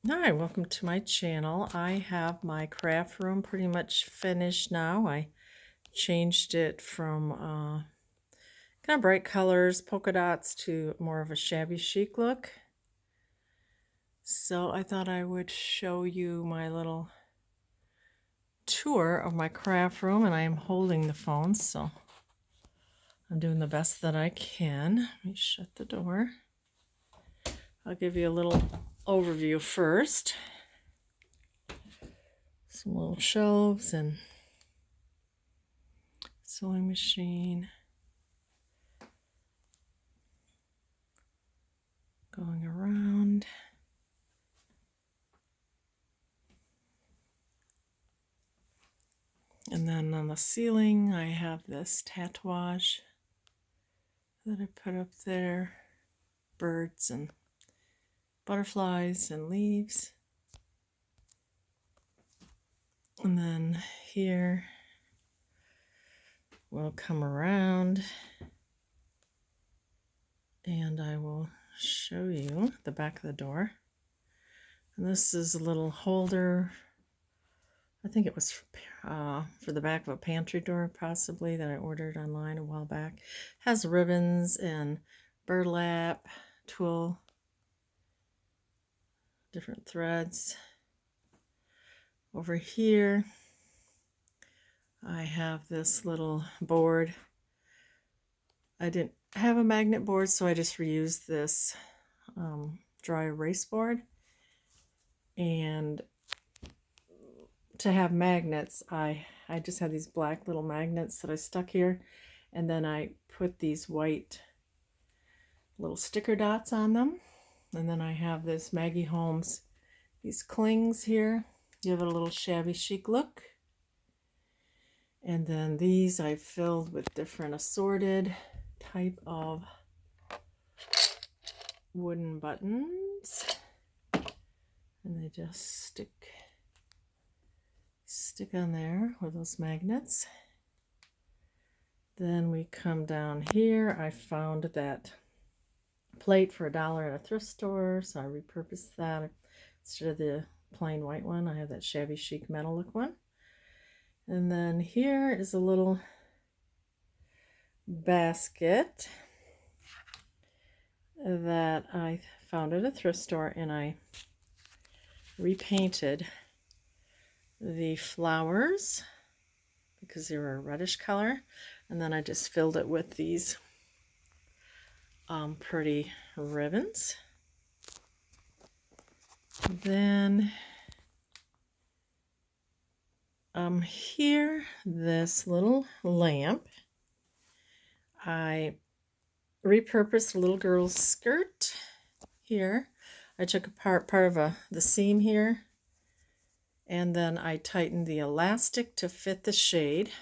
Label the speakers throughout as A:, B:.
A: Hi, welcome to my channel. I have my craft room pretty much finished now. I changed it from kind of bright colors, polka dots, to more of a shabby chic look. So I thought I would show you my little tour of my craft room, and I am holding the phone, so I'm doing the best that I can. Let me shut the door. I'll give you a little overview first. Some little shelves and sewing machine going around. And then on the ceiling I have this tatouage that I put up there. Birds and butterflies and leaves. And then here we'll come around and I will show you the back of the door. And this is a little holder. I think it was for the back of a pantry door, possibly, that I ordered online a while back. Has ribbons and burlap, twill, different threads. Over here, I have this little board. I didn't have a magnet board, so I just reused this dry erase board. And to have magnets, I just have these black little magnets that I stuck here, and then I put these white little sticker dots on them. And then I have this Maggie Holmes, these clings here, give it a little shabby chic look. And then these I filled with different assorted type of wooden buttons, and they just stick on there with those magnets. Then we come down here. I found that plate for $1 at a thrift store, so I repurposed that. Instead of the plain white one, I have that shabby chic metal look one. And then here is a little basket that I found at a thrift store, and I repainted the flowers because they were a reddish color, and then I just filled it with these pretty ribbons. Then here, this little lamp, I repurposed a little girl's skirt here. I took apart part of the seam here, and then I tightened the elastic to fit the shade,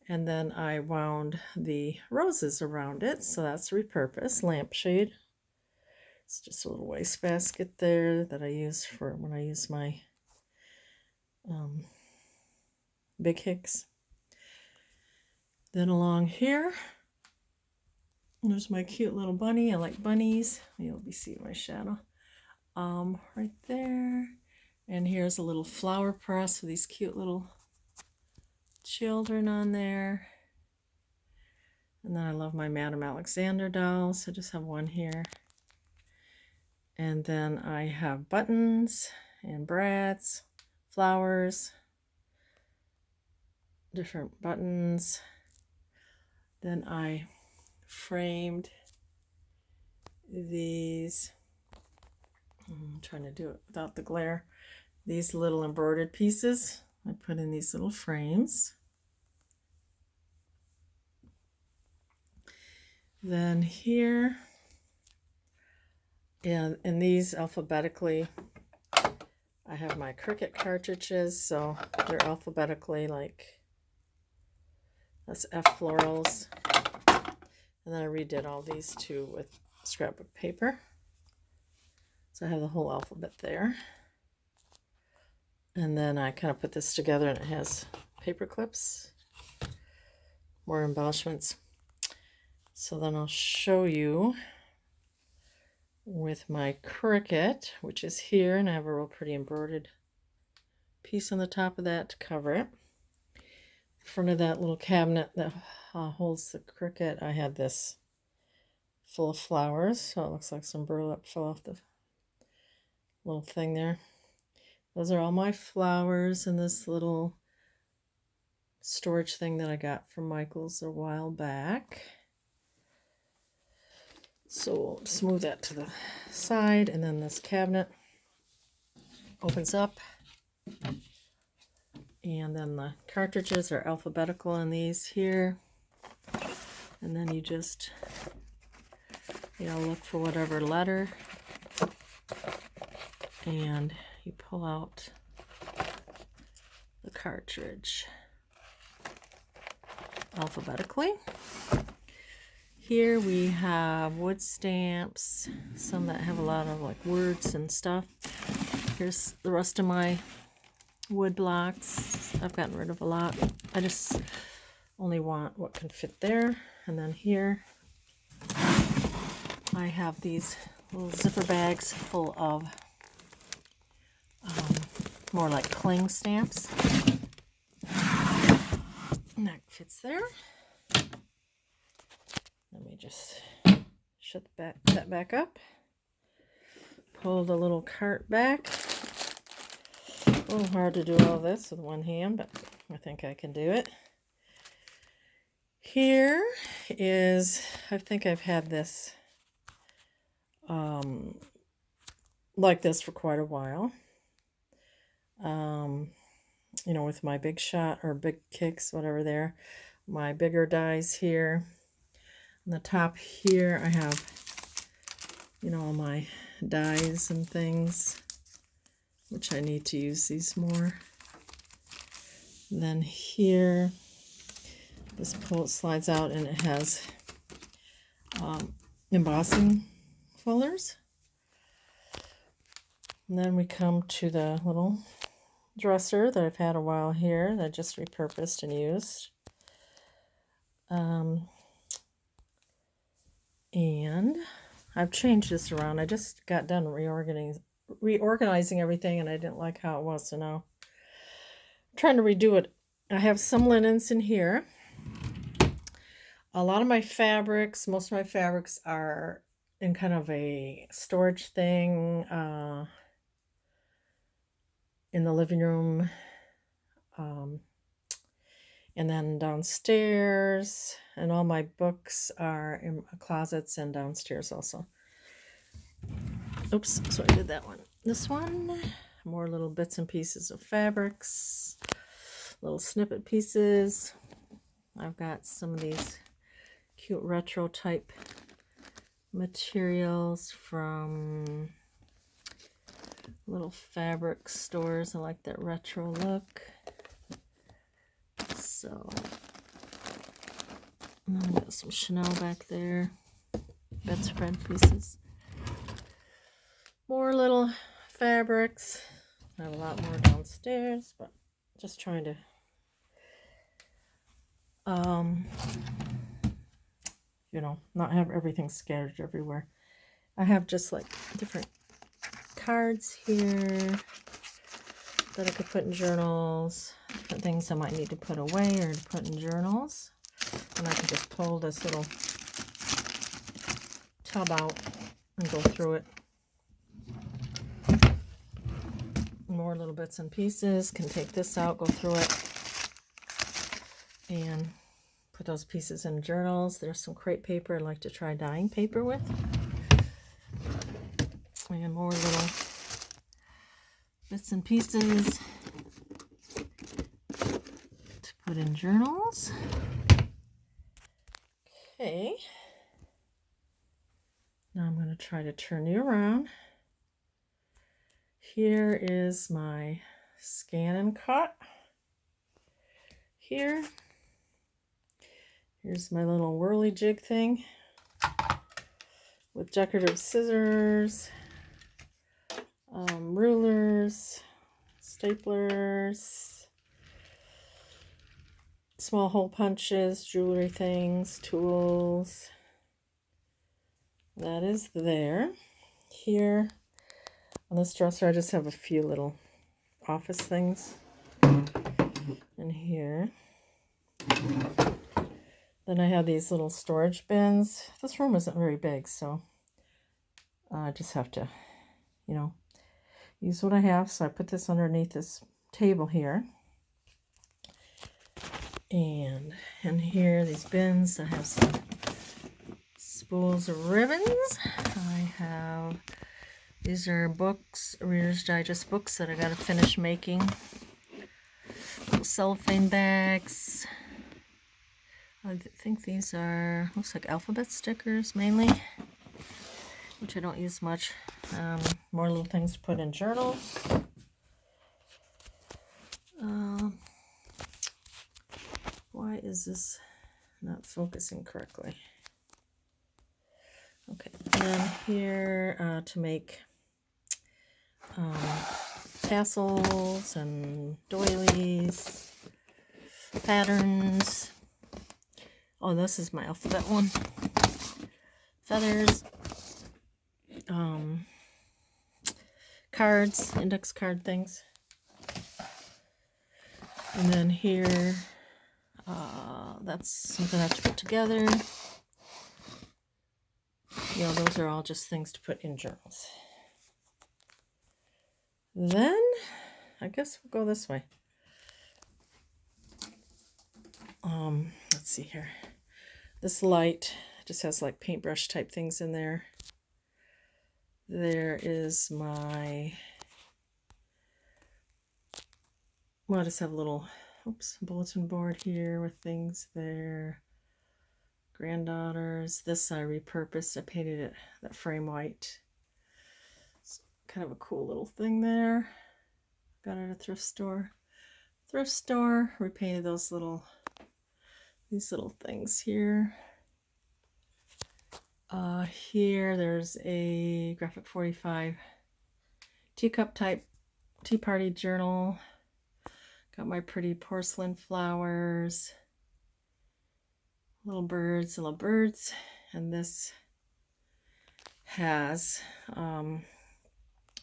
A: and then I wound the roses around it, so that's repurposed lampshade. It's just a little wastebasket there that I use for when I use my big hicks. Then along here, there's my cute little bunny. I like bunnies. You'll be seeing my shadow right there. And here's a little flower press with these cute little children on there. And then I love my Madame Alexander dolls. I just have one here. And then I have buttons and brats, flowers, different buttons. Then I framed these. I'm trying to do it without the glare. These little embroidered pieces I put in these little frames. Then here, and in these alphabetically, I have my Cricut cartridges, so they're alphabetically, like that's F florals. And then I redid all these too with scrapbook paper. So I have the whole alphabet there. And then I kind of put this together, and it has paper clips, more embellishments. So then I'll show you with my Cricut, which is here, and I have a real pretty embroidered piece on the top of that to cover it. In front of that little cabinet that holds the Cricut, I had this full of flowers, so it looks like some burlap fell off the little thing there. Those are all my flowers in this little storage thing that I got from Michael's a while back. So we'll just move that to the side, and then this cabinet opens up, and then the cartridges are alphabetical in these here, and then you just look for whatever letter, and you pull out the cartridge alphabetically. Here we have wood stamps, some that have a lot of like words and stuff. Here's the rest of my wood blocks. I've gotten rid of a lot. I just only want what can fit there. And then here I have these little zipper bags full of more like cling stamps. And that fits there. Let me just shut that back up. Pull the little cart back. A little hard to do all this with one hand, but I think I can do it. Here is, I think I've had this like this for quite a while. With my big shot or big kicks, whatever there. My bigger dies here. On the top here I have, all my dies and things, which I need to use these more. And then here, this slides out and it has embossing folders. And then we come to the little dresser that I've had a while here that I just repurposed and used. And I've changed this around. I just got done reorganizing everything, and I didn't like how it was, so now I'm trying to redo it. I have some linens in here. A lot of my fabrics, most of my fabrics are in kind of a storage thing in the living room, and then downstairs, and all my books are in closets and downstairs also. Oops, so I did that one. This one, more little bits and pieces of fabrics, little snippet pieces. I've got some of these cute retro type materials from little fabric stores. I like that retro look. So, and then I got some Chanel back there, bedspread pieces. More little fabrics. I have a lot more downstairs, but just trying to not have everything scattered everywhere. I have just like different cards here that I could put in journals, different things I might need to put away or to put in journals. And I can just pull this little tub out and go through it. More little bits and pieces. Can take this out, go through it, and put those pieces in journals. There's some crepe paper I'd like to try dyeing paper with. And more little bits and pieces to put in journals. Okay. Now I'm going to try to turn you around. Here is my scan and cut. Here's my little whirly jig thing with decorative scissors, rulers, staplers, small hole punches, jewelry things, tools. That is there. here on this dresser, I just have a few little office things in here. Then I have these little storage bins. This room isn't very big, so I just have to, you know, use what I have. So I put this underneath this table here. And in here, these bins, I have some spools of ribbons. I have, these are books, Reader's Digest books that I got to finish making. Little cellophane bags. I think these are, looks like alphabet stickers mainly, which I don't use much. More little things to put in journals. Why is this not focusing correctly? Okay, and then here to make tassels and doilies, patterns. Oh, this is my alphabet one. Feathers, cards, index card things. And then here, that's something I have to put together. You know, those are all just things to put in journals. Then, I guess we'll go this way. Let's see here. This light just has like paintbrush type things in there. There is my, well, I just have a little, bulletin board here with things there. Granddaughters. This I repurposed. I painted it that frame white. It's kind of a cool little thing there. Got it at a thrift store. Thrift store. Repainted these little things here. Here there's a Graphic 45 teacup type tea party journal. Got my pretty porcelain flowers. Little birds, and this has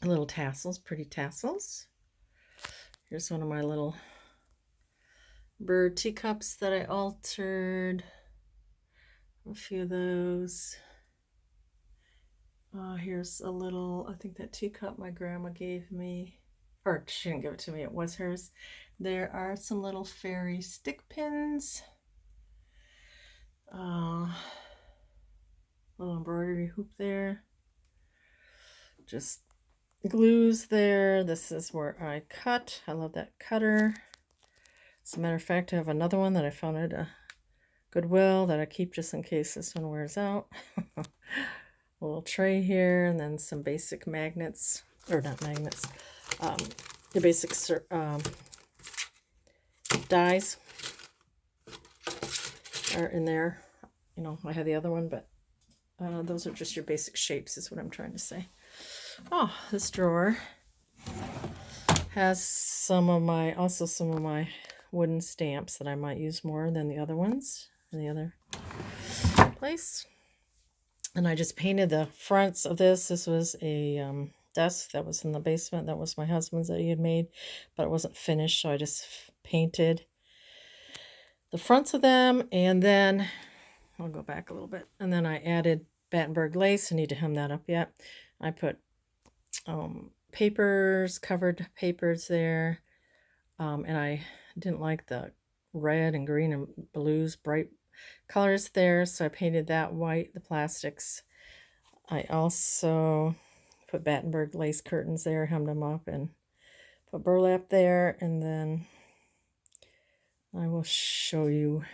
A: little tassels, pretty tassels. Here's one of my little bird teacups that I altered. A few of those. Here's a little, I think that teacup my grandma gave me, or she didn't give it to me, it was hers. There are some little fairy stick pins. Little embroidery hoop there. Just glues there. This is where I cut. I love that cutter. As a matter of fact, I have another one that I found at a Goodwill that I keep just in case this one wears out. A little tray here, and then some basic magnets, or not magnets, the basic dies are in there. You know, I have the other one, but those are just your basic shapes is what I'm trying to say. Oh, this drawer has some of my wooden stamps that I might use more than the other ones in the other place. And I just painted the fronts of this. This was a desk that was in the basement. That was my husband's that he had made, but it wasn't finished, so I just painted the fronts of them. And then I'll go back a little bit. And then I added Battenberg lace. I need to hem that up yet. I put papers, covered papers there. And I didn't like the red and green and blues, bright colors there, so I painted that white, the plastics. I also put Battenberg lace curtains there, hemmed them up, and put burlap there. And then I will show you,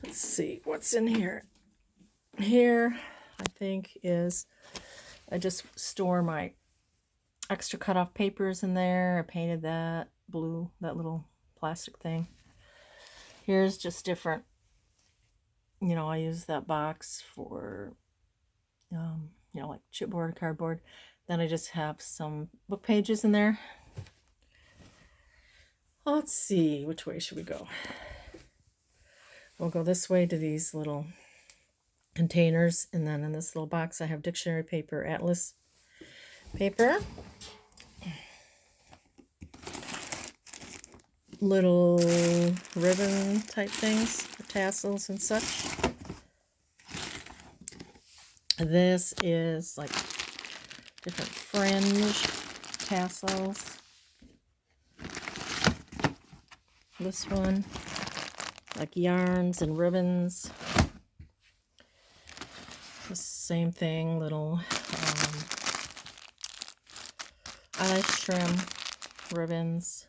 A: let's see what's in here. Here, I think, is I just store my extra cut-off papers in there. I painted that blue, that little plastic thing. Here's just different, you know, I use that box for, you know, like chipboard, cardboard. Then I just have some book pages in there. Let's see, which way should we go? We'll go this way to these little containers. And then in this little box I have dictionary paper, atlas paper, little ribbon type things, tassels and such. This is like different fringe tassels. This one, like yarns and ribbons. The same thing, little eyelash trim ribbons.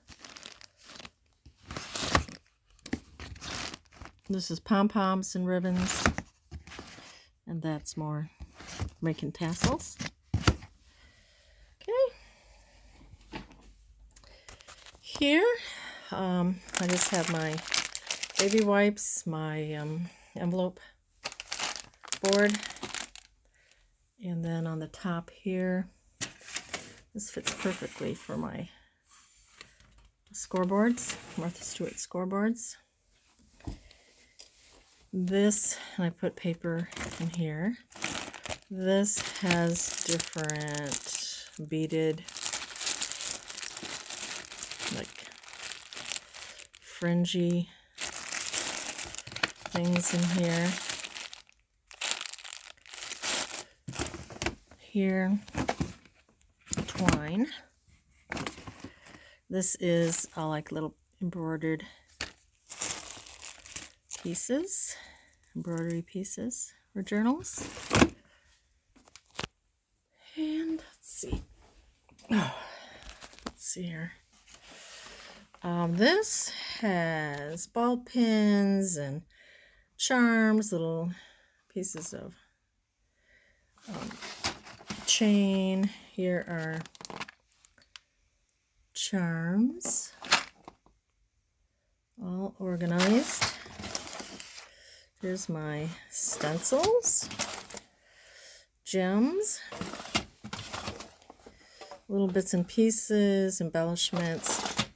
A: This is pom-poms and ribbons. And that's more making tassels. Okay. Here, I just have my baby wipes, my envelope board, and then on the top here, this fits perfectly for my scoreboards, Martha Stewart scoreboards. This, and I put paper in here. This has different beaded, like fringy things in here. Here, twine. This is like little embroidered pieces, embroidery pieces for journals. And let's see. Oh, let's see here. This has ball pins and charms, little pieces of chain. Here are charms, all organized. Here's my stencils, gems, little bits and pieces, embellishments,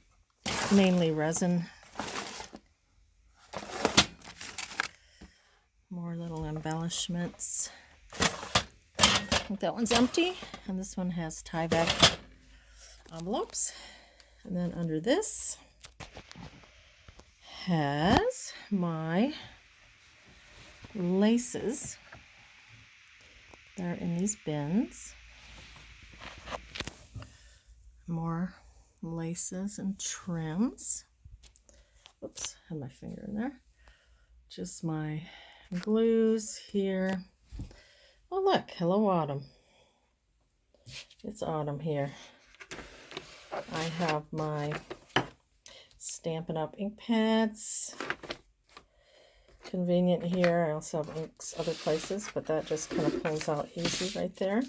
A: mainly resin. More little embellishments. I think that one's empty, and this one has tie back envelopes. And then under this has my laces. They're in these bins. More laces and trims. Oops, had my finger in there. Just my glues here. Oh look, hello autumn. It's autumn here. I have my Stampin' Up! Ink pads. Convenient here. I also have inks other places, but that just kind of pulls out easy right there.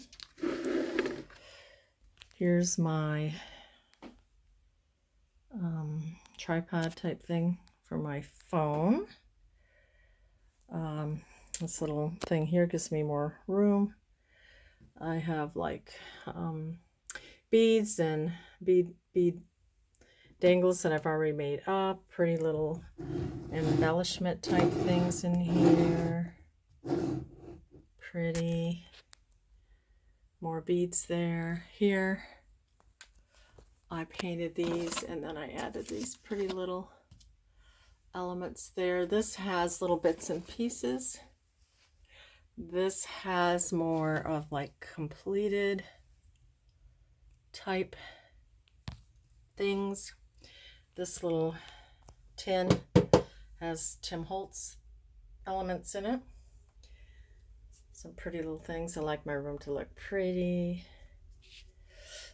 A: Here's my tripod type thing for my phone. This little thing here gives me more room. I have like beads and bead dangles that I've already made up. Pretty little embellishment type things in here. Pretty. More beads there. Here I painted these, and then I added these pretty little elements there. This has little bits and pieces. This has more of like completed type things. This little tin has Tim Holtz elements in it. Some pretty little things. I like my room to look pretty.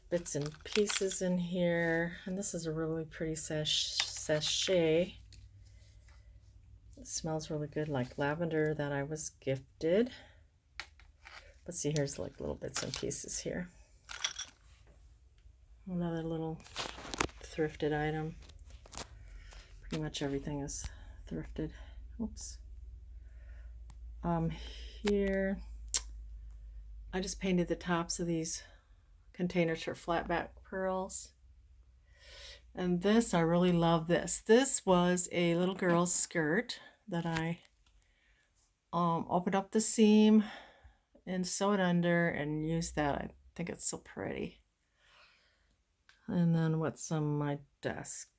A: Bits and pieces in here. And this is a really pretty sachet. It smells really good, like lavender that I was gifted. Let's see, here's like little bits and pieces here. Another little thrifted item. Pretty much everything is thrifted. Oops. Here I just painted the tops of these containers for flat back pearls. And this, I really love this. This was a little girl's skirt that I open up the seam and sew it under and use that. I think it's so pretty. And then what's on my desk?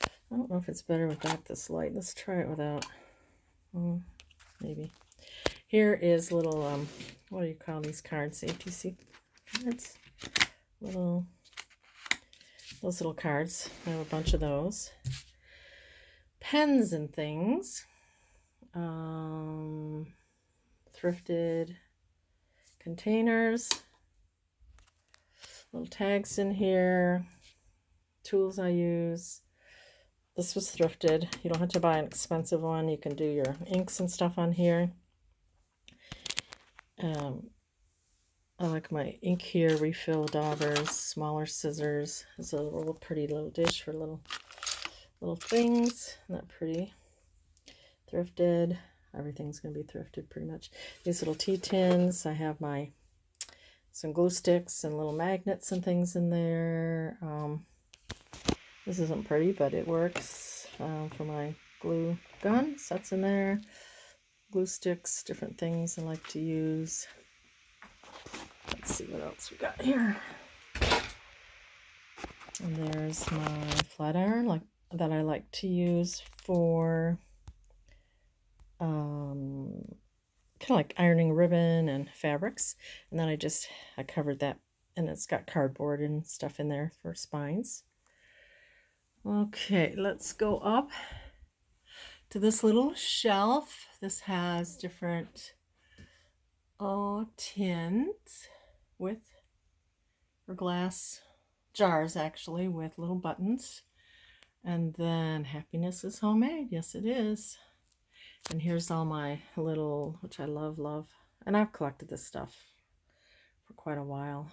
A: I don't know if it's better without this light. Let's try it without. Maybe. Here is little, what do you call these cards? APC cards? Those little cards. I have a bunch of those. Pens and things. Thrifted containers. Little tags in here. Tools I use. This was thrifted. You don't have to buy an expensive one. You can do your inks and stuff on here. I like my ink here, refill daubers, smaller scissors. It's a little pretty little dish for little things. Not pretty. Thrifted. Everything's going to be thrifted pretty much. These little tea tins. I have some glue sticks and little magnets and things in there. This isn't pretty, but it works for my glue guns. That's in there. Glue sticks, different things I like to use. Let's see what else we got here. And there's my flat iron that I like to use for kind of like ironing ribbon and fabrics. And then I covered that, and it's got cardboard and stuff in there for spines. Okay, let's go up to this little shelf. This has different tins or glass jars actually with little buttons. And then happiness is homemade. Yes, it is. And here's all my little, which I love. And I've collected this stuff for quite a while.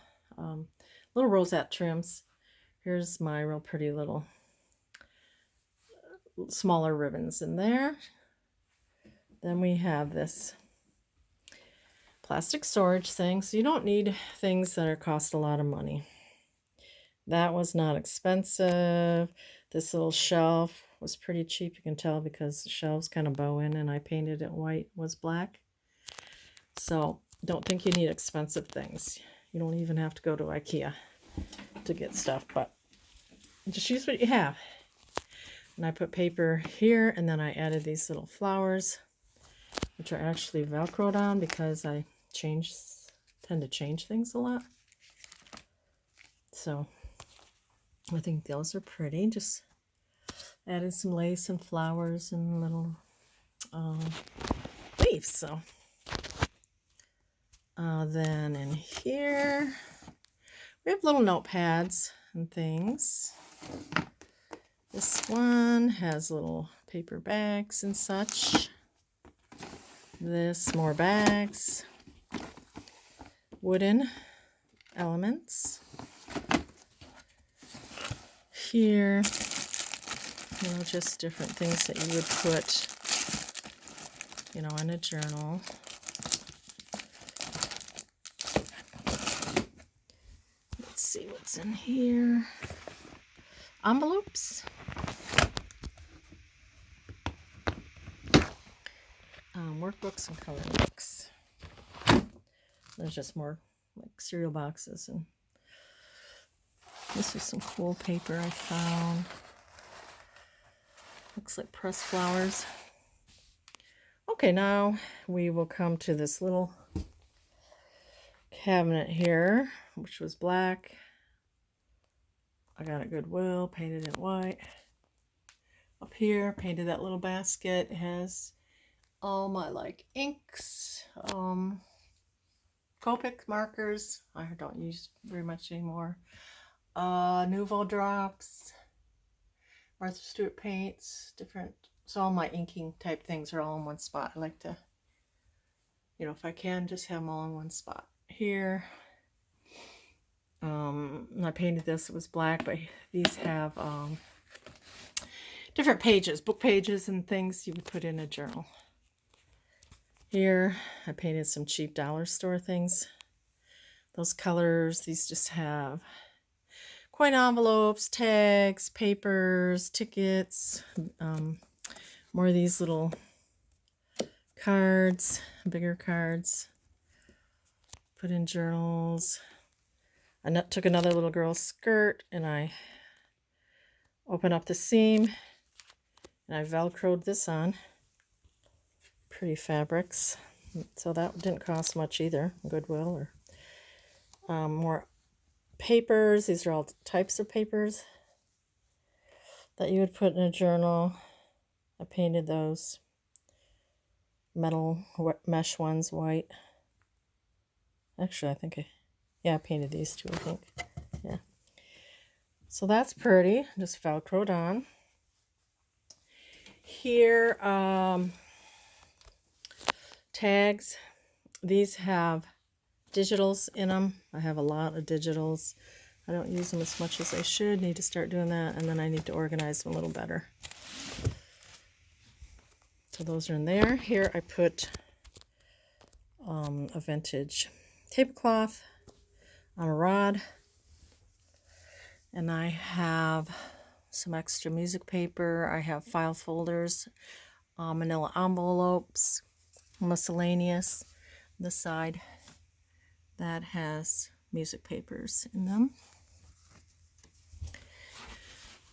A: Little rosette trims. Here's my real pretty little smaller ribbons in there. Then we have this plastic storage thing. So you don't need things that cost a lot of money. That was not expensive. This little shelf was pretty cheap. You can tell because the shelves kind of bow in, and I painted it white, was black. So don't think you need expensive things. You don't even have to go to IKEA to get stuff, but just use what you have. And I put paper here, and then I added these little flowers, which are actually Velcroed on because I tend to change things a lot. So I think those are pretty. Just added some lace and flowers and little leaves. So then in here we have little notepads and things. This one has little paper bags and such. This, more bags. Wooden elements. Here, just different things that you would put, in a journal. Let's see what's in here. Envelopes. Workbooks and coloring books. There's just more like cereal boxes, and this is some cool paper I found. Looks like pressed flowers. Okay, now we will come to this little cabinet here, which was black. I got it at Goodwill, painted it white. Up here, painted that little basket. It has all my inks, Copic markers. I don't use very much anymore. Nouveau drops, Martha Stewart paints, different. So all my inking type things are all in one spot. I like to, if I can, just have them all in one spot. Here, I painted this. It was black, but these have different pages, book pages and things you would put in a journal. Here, I painted some cheap dollar store things. Those colors, these just have coin envelopes, tags, papers, tickets, more of these little cards, bigger cards, put in journals. I took another little girl's skirt and I opened up the seam and I velcroed this on. Pretty fabrics. So that didn't cost much either. Goodwill or more papers. These are all types of papers that you would put in a journal. I painted those metal mesh ones white. Actually, I think I painted these two, I think. Yeah. So that's pretty. Just velcroed on. Here, tags. These have digitals in them. I have a lot of digitals. I don't use them as much as I should. Need to start doing that, and then I need to organize them a little better. So those are in there. Here I put a vintage tablecloth on a rod, and I have some extra music paper. I have file folders, manila envelopes, miscellaneous. This side that has music papers in them.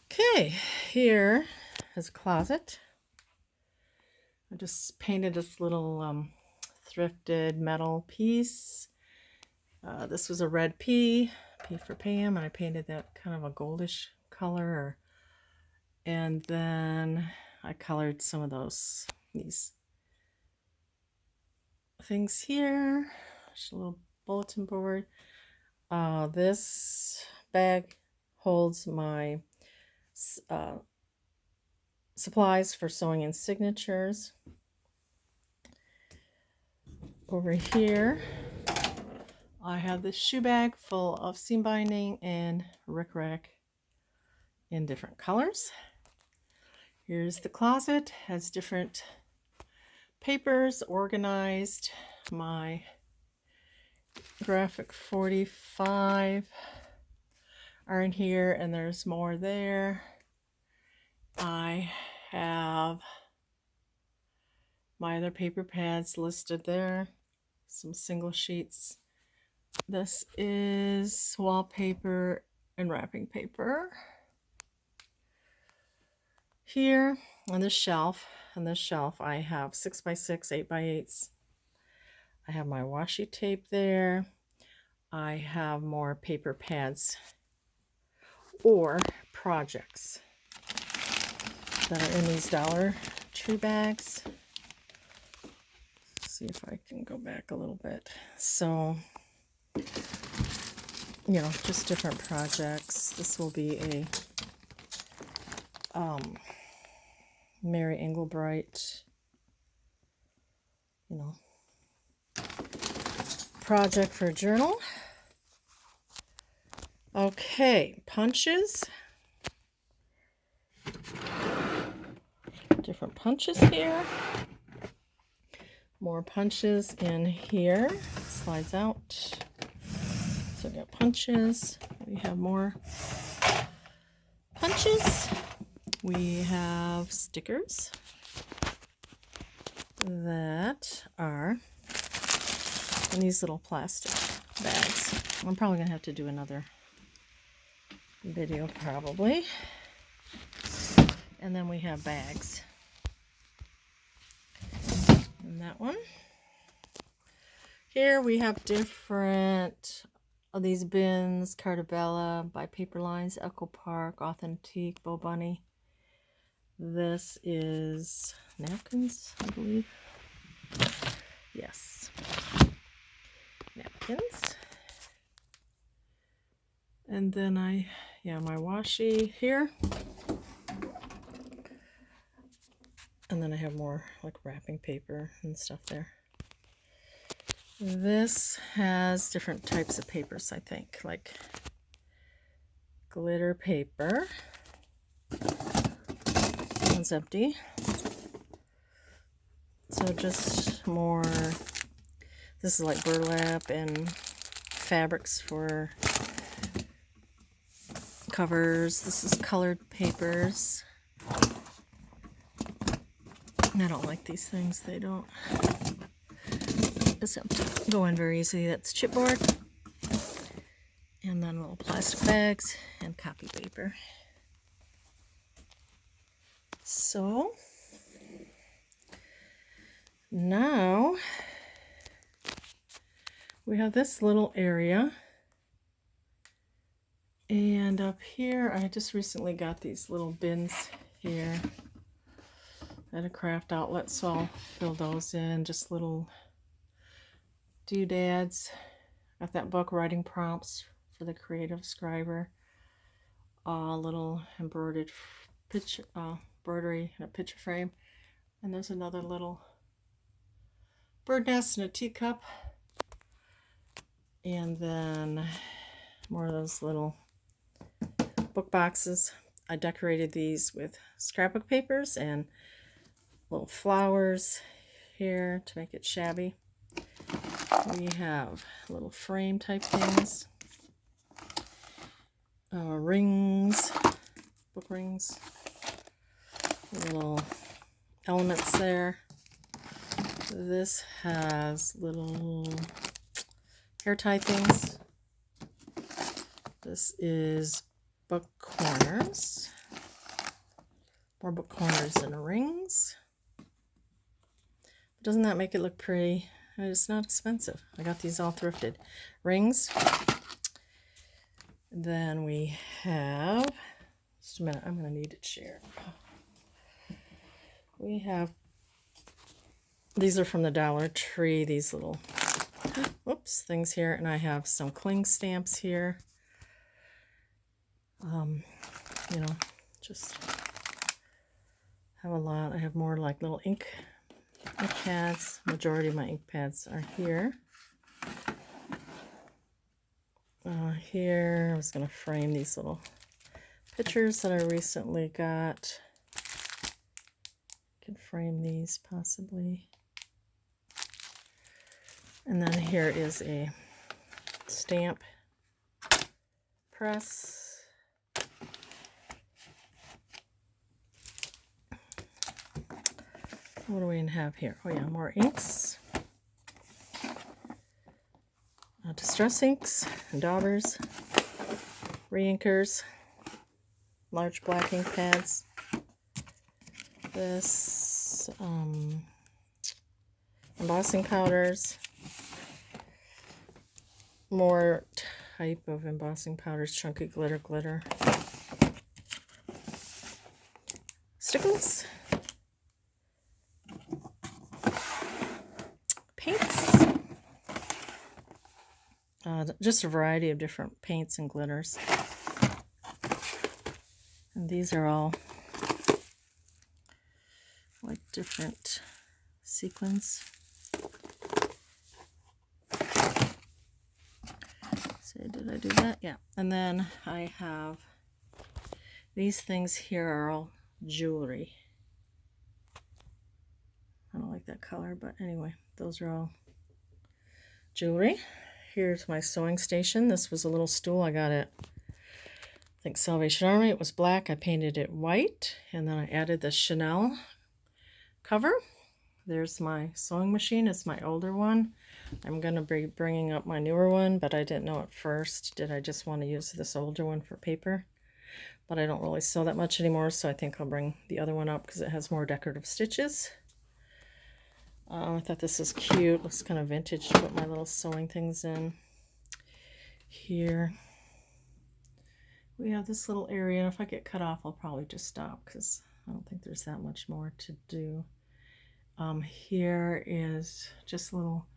A: Okay, here is a closet. I just painted this little thrifted metal piece. This was a red P for Pam, and I painted that kind of a goldish color. And then I colored some of these things here. Just a little bulletin board. This bag holds my supplies for sewing in signatures. Over here, I have this shoe bag full of seam binding and rickrack in different colors. Here's the closet, has different papers organized. My graphic 45 are in here, and there's more there. I have my other paper pads listed there, some single sheets. This is wallpaper and wrapping paper. Here on this shelf, I have 6x6, 8x8s. I have my washi tape there. I have more paper pads or projects that are in these Dollar Tree bags. Let's see if I can go back a little bit. So, you know, just different projects. This will be a Mary Englebright, you know, project for a journal. Okay, punches. Different punches here. More punches in here. Slides out. So we got punches. We have more punches. We have stickers that are in these little plastic bags. I'm probably going to have to do another video probably. And then we have bags. And that one. Here we have different of these bins: Cartabella, by Paper Lines, Echo Park, Authentique, Bo Bunny. This is napkins, I believe. Yes. Napkins. And then my washi here. And then I have more like wrapping paper and stuff there. This has different types of papers, I think, like glitter paper. One's empty. So just more, this is like burlap and fabrics for covers. This is colored papers. I don't like these things. They don't go in very easily. That's chipboard. And then little plastic bags and copy paper. So now we have this little area. And up here, I just recently got these little bins here at a craft outlet, so I'll fill those in, just little doodads. Got that book, Writing Prompts for the Creative Scriber. Little embroidered picture, embroidery in a picture frame. And there's another little bird nest and a teacup. And then more of those little book boxes. I decorated these with scrapbook papers and little flowers here to make it shabby. We have little frame type things, rings, book rings, little elements there. This has little hair tie things. This is book corners. More book corners and rings. Doesn't that make it look pretty? And it's not expensive. I got these all thrifted. Rings. Then we have, just a minute, I'm going to need a chair. We have, these are from the Dollar Tree, these little, whoops, things here. And I have some cling stamps here. You know, just have a lot. I have more like little ink pads. Majority of my ink pads are here. Here, I was going to frame these little pictures that I recently got. Could frame these possibly. And then here is a stamp press. What do we have here? Oh yeah, more inks. Distress inks, daubers, re-inkers, large black ink pads. This, embossing powders. More type of embossing powders, chunky glitter. Stickles. Paints. Just a variety of different paints and glitters. And these are all like different sequins. So did I do that? Yeah. And then I have these things here are all jewelry. I don't like that color, but anyway, those are all jewelry. Here's my sewing station. This was a little stool I got at, I think, Salvation Army. It was black. I painted it white, and then I added the Chanel cover. There's my sewing machine. It's my older one. I'm going to be bringing up my newer one, but I didn't know at first. Did I just want to use this older one for paper? But I don't really sew that much anymore, so I think I'll bring the other one up because it has more decorative stitches. I thought this was cute. Looks kind of vintage to put my little sewing things in. Here we have this little area. If I get cut off, I'll probably just stop because I don't think there's that much more to do. Here is just little